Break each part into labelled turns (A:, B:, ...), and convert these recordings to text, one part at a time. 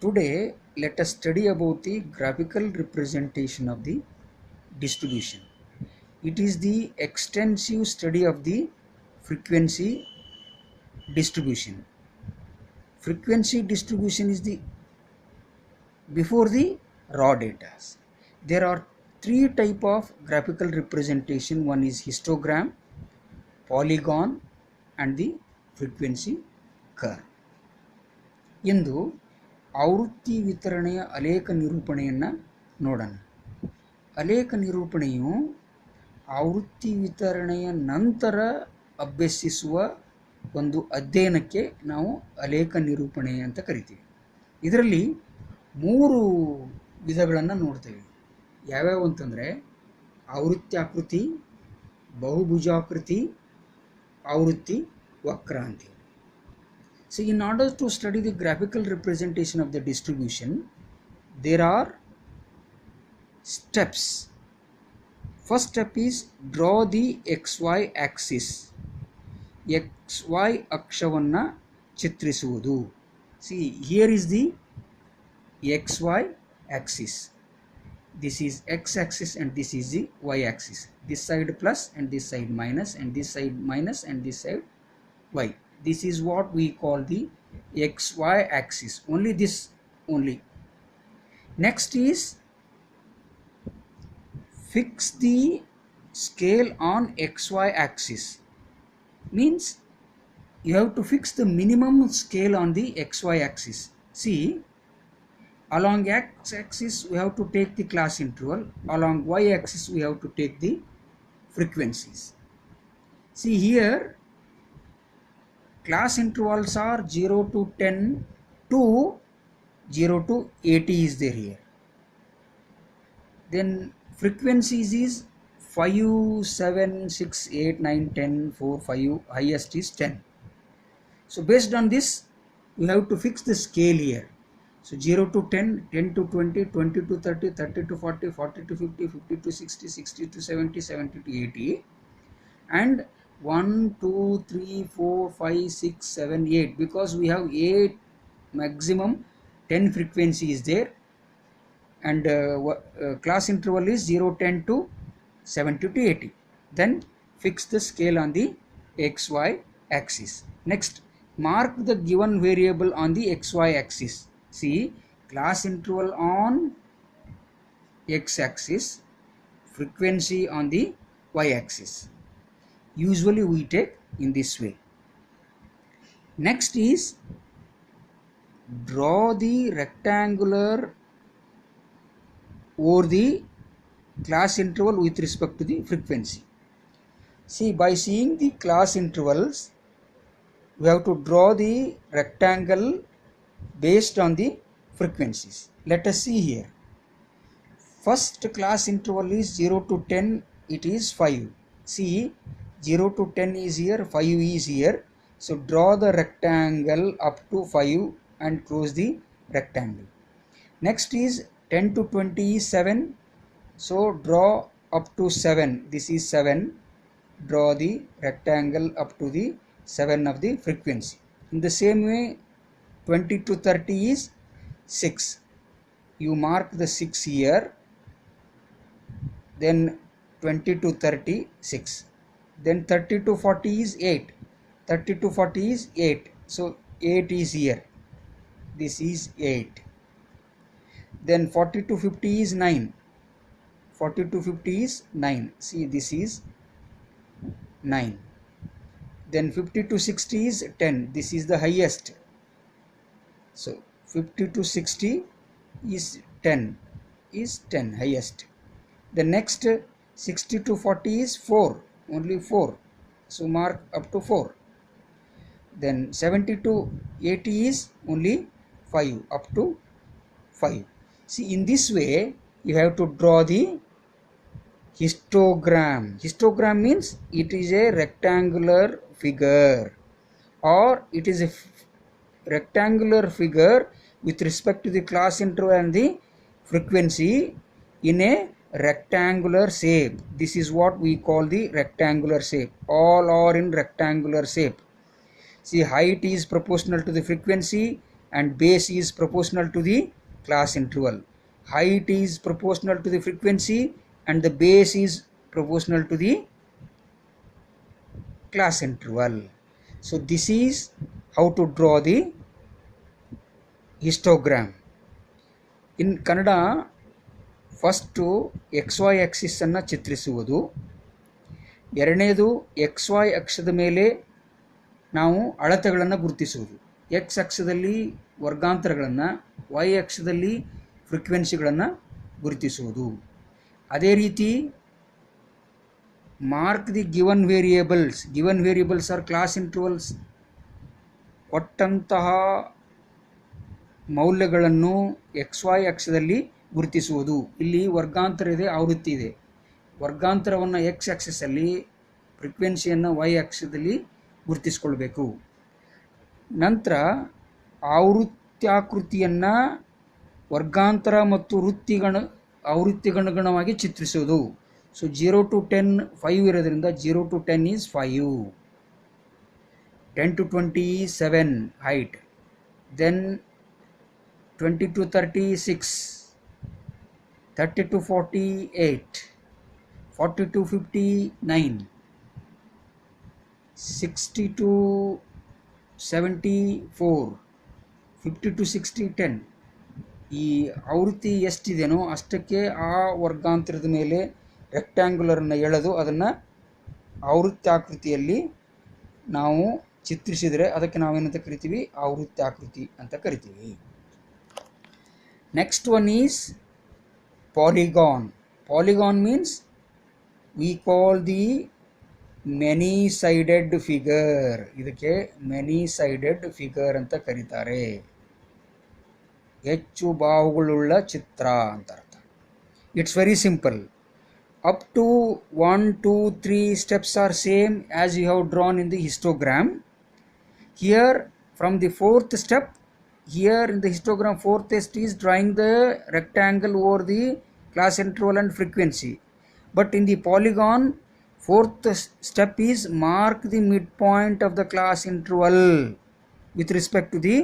A: Today, let us study about the graphical representation of the distribution. It is the extensive study of the frequency distribution. Frequency distribution is the before the raw data. There are three type of graphical representation. One is histogram, polygon, and the frequency curve. ಇಂದು ಆವೃತ್ತಿ ವಿತರಣೆಯ ಅಲೇಖ ನಿರೂಪಣೆಯನ್ನು ನೋಡೋಣ. ಅಲೇಖ ನಿರೂಪಣೆಯು ಆವೃತ್ತಿ ವಿತರಣೆಯ ನಂತರ ಅಭ್ಯಸಿಸುವ ಒಂದು ಅಧ್ಯಯನಕ್ಕೆ ನಾವು ಅಲೇಖ ನಿರೂಪಣೆ ಅಂತ ಕರಿತೀವಿ. ಇದರಲ್ಲಿ ಮೂರು ವಿಧಗಳನ್ನು ನೋಡ್ತೇವೆ. ಯಾವ್ಯಾವು ಅಂತಂದರೆ ಆವೃತ್ಯಾಕೃತಿ, ಬಹುಭುಜಾಕೃತಿ, ಆವೃತ್ತಿ ವಕ್ರ ಅಂತೇಳಿ. So in order to study the graphical representation of the distribution, there are steps. First step is draw the xy axis. xy ಅಕ್ಷವನ್ನು ಚಿತ್ರಿಸುವುದು. See, here is the xy axis. This is x axis and this is the y axis. This side plus and this side minus and this side minus and this side y. This is what we call the xy axis. Only this only. Next is fix the scale on xy axis. Means you have to fix the minimum scale on the xy axis. See, along x axis we have to take the class interval. Along y axis we have to take the frequencies. See here, class intervals are 0 to 10 to 0 to 80 is there here. Then frequencies is 5, 7, 6, 8, 9, 10, 4, 5, highest is 10. So based on this, you have to fix the scale here. So 0 to 10, 10 to 20, 20 to 30, 30 to 40, 40 to 50, 50 to 60, 60 to 70, 70 to 80. And 1, 2, 3, 4, 5, 6, 7, 8. Because we have 8 maximum 10 frequency is there. And class interval is 0, 10 to 70 to 80. Then fix the scale on the xy axis. Next, mark the given variable on the xy axis. See, class interval on x axis, frequency on the y axis. Usually we take in this way. Next is draw the rectangular over the class interval with respect to the frequency. See, by seeing the class intervals, we have to draw the rectangle based on the frequencies. Let us see here. First class interval is 0 to 10, it is 5. See, 0 to 10 is here, 5 is here. So draw the rectangle up to 5 and close the rectangle. Next is 10 to 20 is 7. So draw up to 7. This is 7. Draw the rectangle up to the 7 of the frequency. In the same way, 20 to 30 is 6. You mark the 6 here. Then 20 to 30, 6. Then 30 to 40 is 8. 30 to 40 is 8. So 8 is here. This is 8. Then 40 to 50 is 9. 40 to 50 is 9. See, this is 9. Then 50 to 60 is 10. This is the highest. So 50 to 60 is 10. Is 10 highest. The next 60 to 40 is 4. Only 4. So mark up to 4. Then 70 to 80 is only 5. Up to 5. See, in this way you have to draw the histogram. Histogram means it is a rectangular figure, or it is a rectangular figure with respect to the class interval and the frequency in a rectangular shape. This is what we call the rectangular shape. All are in rectangular shape. See, height is proportional to the frequency, and base is proportional to the class interval. Height is proportional to the frequency and the base is proportional to the class interval. So this is how to draw the histogram. In Kannada, first x y ಆಕ್ಸಿಸನ್ನು ಚಿತ್ರಿಸುವುದು, ಎರಡನೇದು x Y ಅಕ್ಷದ ಮೇಲೆ ನಾವು ಅಳತೆಗಳನ್ನು ಗುರುತಿಸುವುದು. X ಅಕ್ಷದಲ್ಲಿ ವರ್ಗಾಂತರಗಳನ್ನು, Y ಅಕ್ಷದಲ್ಲಿ ಫ್ರೀಕ್ವೆನ್ಸಿಗಳನ್ನು ಗುರುತಿಸುವುದು. ಅದೇ ರೀತಿ mark the given variables are class intervals. ಕೊಟ್ಟಂತಹ ಮೌಲ್ಯಗಳನ್ನು ಎಕ್ಸ್ ವೈ ಅಕ್ಷದಲ್ಲಿ ಗುರುತಿಸುವುದು. ಇಲ್ಲಿ ವರ್ಗಾಂತರ ಇದೆ, ಆವೃತ್ತಿ ಇದೆ. ವರ್ಗಾಂತರವನ್ನು ಎಕ್ಸ್ ಆಕ್ಸಿಸಲ್ಲಿ, ಫ್ರೀಕ್ವೆನ್ಸಿಯನ್ನು ವೈ ಅಕ್ಷದಲ್ಲಿ ಗುರುತಿಸ್ಕೊಳ್ಬೇಕು. ನಂತರ ಆವೃತ್ತಾಕೃತಿಯನ್ನು ವರ್ಗಾಂತರ ಮತ್ತು ಆವೃತ್ತಿಗನುಗುಣವಾಗಿ ಚಿತ್ರಿಸುವುದು. ಸೊ 0 to 10 5 ಇರೋದ್ರಿಂದ 0 to 10 is 5, 10 to 20 is 7 height, then 20 to 30 6, 30 to 40 8, 40 to 50 9, 60 to 70 4, 50 to 60 10. ಈ ಆವೃತ್ತಿ ಎಷ್ಟಿದೆಯೋ ಅಷ್ಟಕ್ಕೆ ಆ ವರ್ಗಾಂತರದ ಮೇಲೆ ರೆಕ್ಟ್ಯಾಂಗ್ಯುಲರನ್ನು ಎಳೆದು ಅದನ್ನು ಆವೃತ್ತಾಕೃತಿಯಲ್ಲಿ ನಾವು ಚಿತ್ರಿಸಿದರೆ ಅದಕ್ಕೆ ನಾವೇನಂತ ಕರಿತೀವಿ? ಆವೃತ್ತಾಕೃತಿ ಅಂತ ಕರಿತೀವಿ. Next one is polygon. Polygon means we call the many sided figure. ಇದಕ್ಕೆ many sided figure ಅಂತ ಕರೀತಾರೆ. ಹೆಚ್ಚು ಬಾಹುಗಳುಳ್ಳ ಚಿತ್ರ ಅಂತ ಅರ್ಥ. It's very simple. Up to 1 2 3 steps are same as you have drawn in the histogram. Here from the fourth step, here in the histogram, fourth step is drawing the rectangle over the class interval and frequency. But in the polygon, fourth step is mark the midpoint of the class interval with respect to the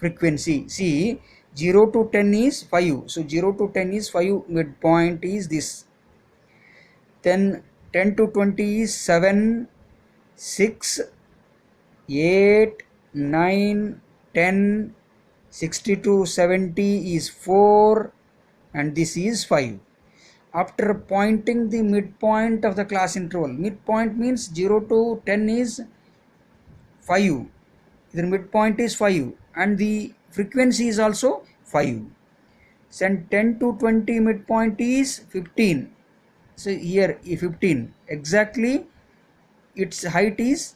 A: frequency. See, 0 to 10 is 5. So 0 to 10 is 5, midpoint is this. Then 10 to 20 is 7, 6, 8, 9, 10, 60 to 70 is 4, and this is 5. After pointing the midpoint of the class interval, midpoint means 0 to 10 is 5, the midpoint is 5 and the frequency is also 5. Then 10 to 20 midpoint is 15. So here 15, exactly its height is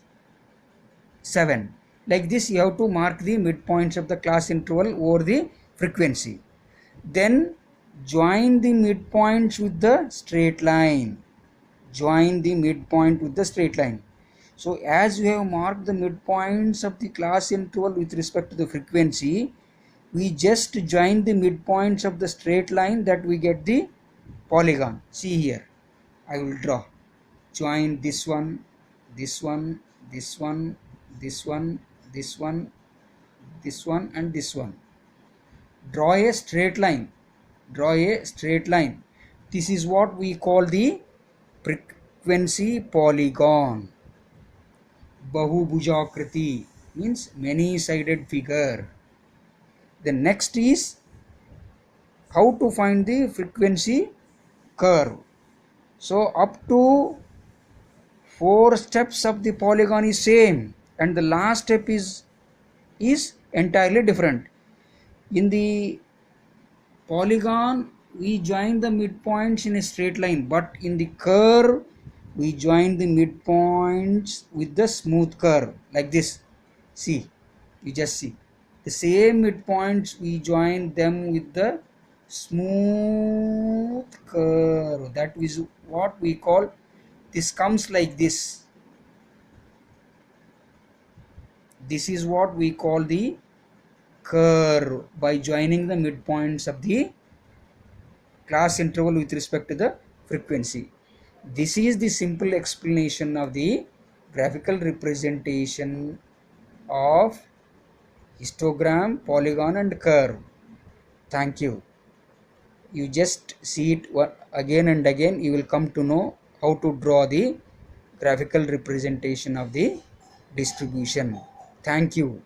A: 7. Like this you have to mark the midpoints of the class interval over the frequency. Then join the midpoints with the straight line. Join the midpoint with the straight line. So as you have marked the midpoints of the class interval with respect to the frequency, we just join the midpoints of the straight line that we get the polygon. See here, I will draw. Join this one, this one, this one, this one, this one, this one and this one. Draw a straight line. Draw a straight line. This is what we call the frequency polygon. Bahubhujakriti means many sided figure. The next is how to find the frequency curve. So up to 4 steps of the polygon is same and the last step is entirely different. In the polygon we join the midpoints in a straight line, but in the curve we join the midpoints with the smooth curve like this. See, you just see the same midpoints, we join them with the smooth curve. That is what we call, this comes like this. This is what we call the curve by joining the midpoints of the class interval with respect to the frequency. This is the simple explanation of the graphical representation of histogram, polygon and curve. Thank you. You just see it again and again, you will come to know how to draw the graphical representation of the distribution. Thank you.